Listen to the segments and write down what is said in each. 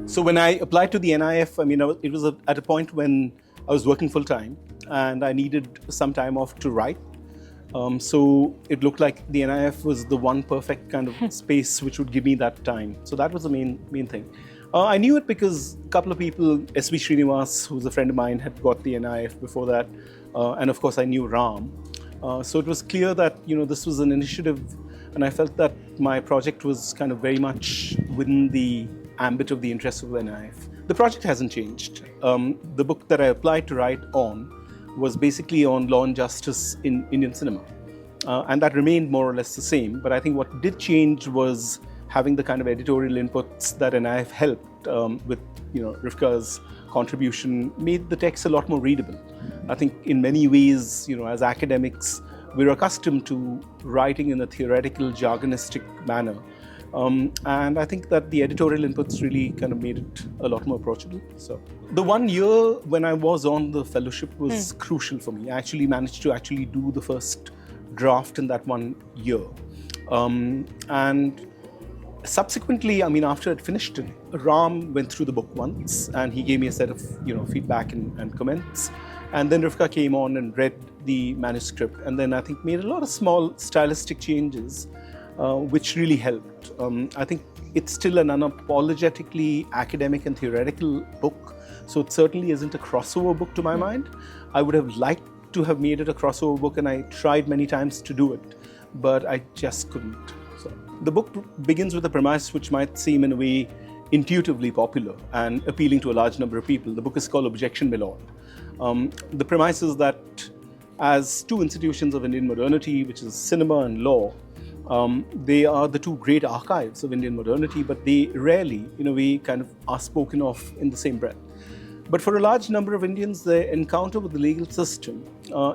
So when I applied to the NIF, it was at a point when I was working full time and I needed some time off to write. So it looked like the NIF was the one perfect kind of space which would give me that time. So that was the main thing. I knew it because a couple of people, S.V. Srinivas, who's a friend of mine, had got the NIF before that. And of course I knew Ram. So it was clear that, this was an initiative, and I felt that my project was kind of very much within the ambit of the interests of the NIF. The project hasn't changed. The book that I applied to write on was basically on law and justice in Indian cinema. And that remained more or less the same. But I think what did change was having the kind of editorial inputs that NIF helped with, Rivka's contribution made the text a lot more readable. I think in many ways, as academics, we're accustomed to writing in a theoretical, jargonistic manner. And I think that the editorial inputs really kind of made it a lot more approachable. So the 1 year when I was on the fellowship was crucial for me. I actually managed to do the first draft in that 1 year. And subsequently, after I'd finished it, Ram went through the book once and he gave me a set of, feedback and comments. And then Rivka came on and read the manuscript and then I think made a lot of small stylistic changes which really helped. I think it's still an unapologetically academic and theoretical book, so it certainly isn't a crossover book to my mind. I would have liked to have made it a crossover book and I tried many times to do it, but I just couldn't. So the book begins with a premise which might seem in a way intuitively popular and appealing to a large number of people. The book is called Objection, My Lord. The premise is that as two institutions of Indian modernity, which is cinema and law, they are the two great archives of Indian modernity, but they rarely, in a way, kind of are spoken of in the same breath. But for a large number of Indians, their encounter with the legal system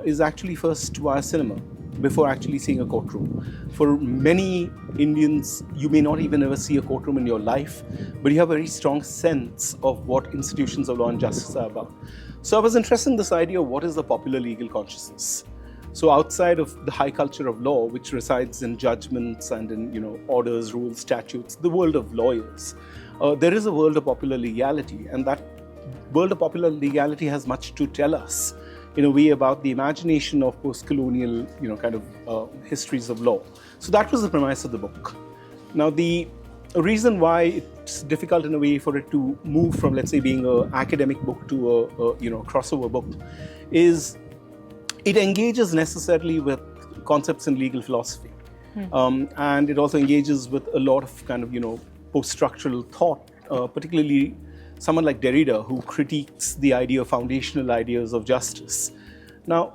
is actually first via cinema, before actually seeing a courtroom. For many Indians, you may not even ever see a courtroom in your life, but you have a very strong sense of what institutions of law and justice are about. So I was interested in this idea of what is the popular legal consciousness. So outside of the high culture of law, which resides in judgments and in orders, rules, statutes, the world of lawyers, there is a world of popular legality, and that world of popular legality has much to tell us in a way about the imagination of post-colonial, histories of law. So that was the premise of the book. Now the reason why it's difficult in a way for it to move from, let's say, being an academic book to a crossover book is it engages necessarily with concepts in legal philosophy. And it also engages with a lot of post-structural thought, particularly someone like Derrida, who critiques the idea of foundational ideas of justice. Now,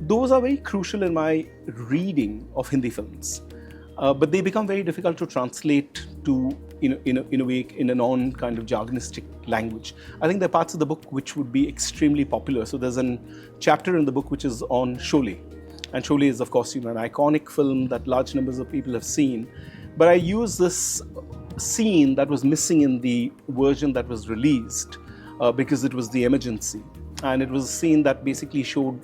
those are very crucial in my reading of Hindi films, but they become very difficult to translate to, in a way, in a non-kind of jargonistic language. I think there are parts of the book which would be extremely popular. So there's a chapter in the book which is on Sholay. And Sholay is, of course, an iconic film that large numbers of people have seen. But I use this scene that was missing in the version that was released because it was the emergency. And it was a scene that basically showed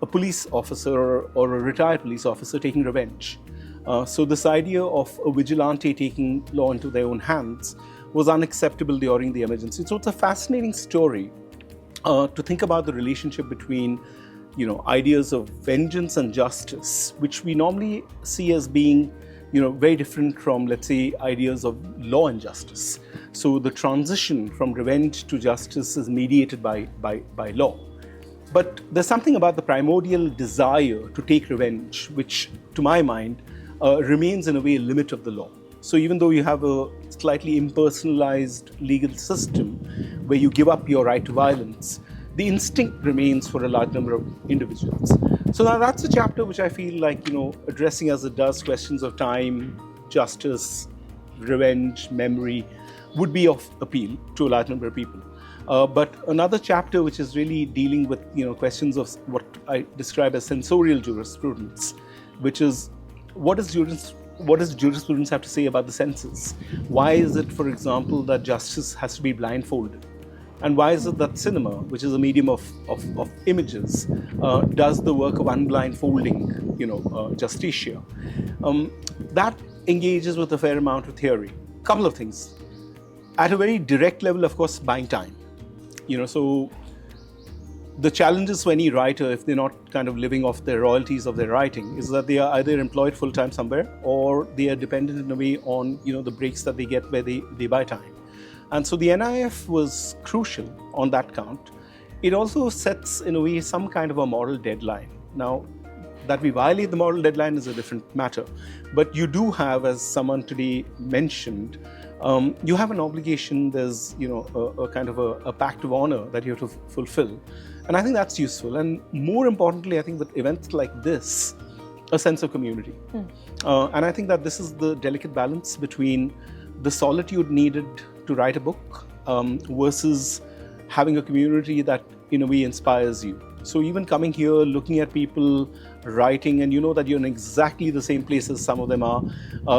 a police officer or a retired police officer taking revenge. So this idea of a vigilante taking law into their own hands was unacceptable during the emergency. So it's a fascinating story to think about the relationship between, ideas of vengeance and justice, which we normally see as being, very different from, let's say, ideas of law and justice. So the transition from revenge to justice is mediated by law. But there's something about the primordial desire to take revenge, which, to my mind, remains in a way a limit of the law. So even though you have a slightly impersonalized legal system where you give up your right to violence, the instinct remains for a large number of individuals. So now that's a chapter which I feel like, addressing as it does questions of time, justice, revenge, memory, would be of appeal to a large number of people. But another chapter which is really dealing with, questions of what I describe as sensorial jurisprudence, which is what does jurisprudence have to say about the senses? Why is it, for example, that justice has to be blindfolded? And why is it that cinema, which is a medium of images, does the work of unblindfolding, justitia? That engages with a fair amount of theory. Couple of things. At a very direct level, of course, buying time. So the challenges for any writer, if they're not kind of living off the royalties of their writing, is that they are either employed full-time somewhere or they are dependent in a way on, the breaks that they get where they buy time. And so the NIF was crucial on that count. It also sets, in a way, some kind of a moral deadline. Now, that we violate the moral deadline is a different matter. But you do have, as someone today mentioned, you have an obligation. There's, a kind of a pact of honor that you have to fulfill. And I think that's useful. And more importantly, I think with events like this, a sense of community. And I think that this is the delicate balance between the solitude needed to write a book versus having a community that, in a way, inspires you. So even coming here, looking at people writing, and you know that you're in exactly the same place as some of them are.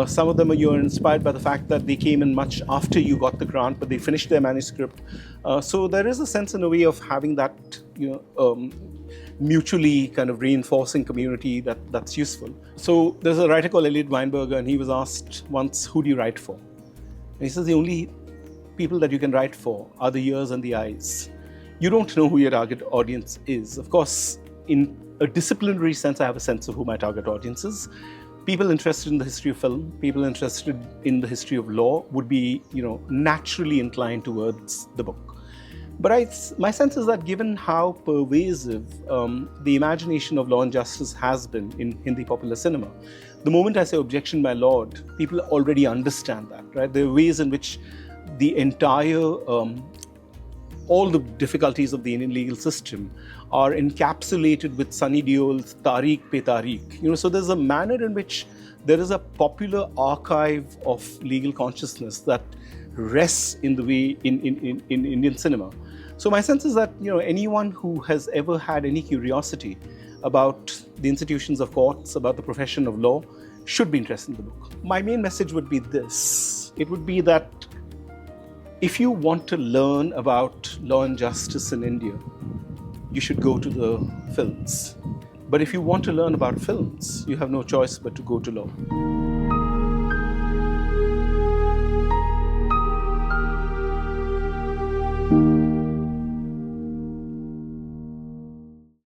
Some of them you're inspired by the fact that they came in much after you got the grant, but they finished their manuscript. So there is a sense, in a way, of having that, mutually kind of reinforcing community that's useful. So there's a writer called Elliot Weinberger, and he was asked once, who do you write for? And he says the only people that you can write for are the ears and the eyes. You don't know who your target audience is. Of course, in a disciplinary sense, I have a sense of who my target audience is. People interested in the history of film, people interested in the history of law would be, naturally inclined towards the book. But my sense is that given how pervasive the imagination of law and justice has been in Hindi popular cinema, the moment I say objection, my lord, people already understand that, right? There are ways in which the entire all the difficulties of the Indian legal system are encapsulated with Sunny Deol's Tariq pe Tariq. So there's a manner in which there is a popular archive of legal consciousness that rests in the way in Indian cinema. So my sense is that anyone who has ever had any curiosity about the institutions of courts, about the profession of law, should be interested in the book. My main message would be this. It would be that if you want to learn about law and justice in India, you should go to the films. But if you want to learn about films, you have no choice but to go to law.